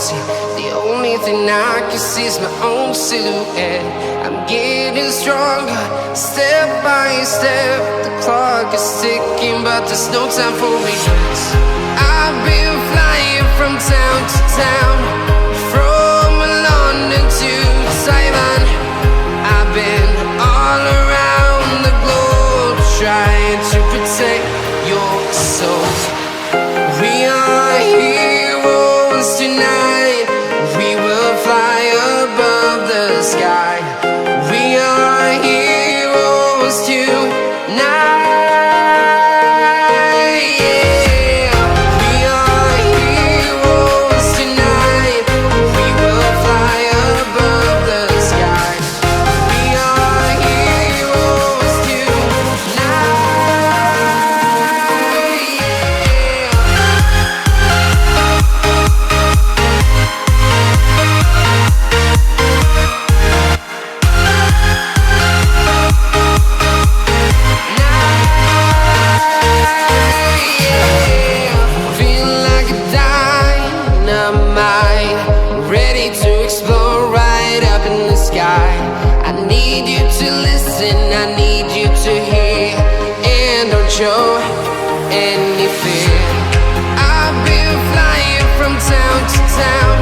see. The only thing I can see is my own silhouette. I'm getting stronger, step by step. The clock is ticking, but there's no time for regrets. I've been flying from town to town, from London to Taiwan. I've been all around the globe, trying to protect your soul. We are heroes tonight. We will fly above the sky. We are heroes tonight. Yeah. We are heroes tonight. We will fly above the sky. We are heroes tonight. Feeling like a dynamite, ready to explode right up in the sky. I need you to listen, I need you to hear, and don't show any fear. I've been flying from town to town,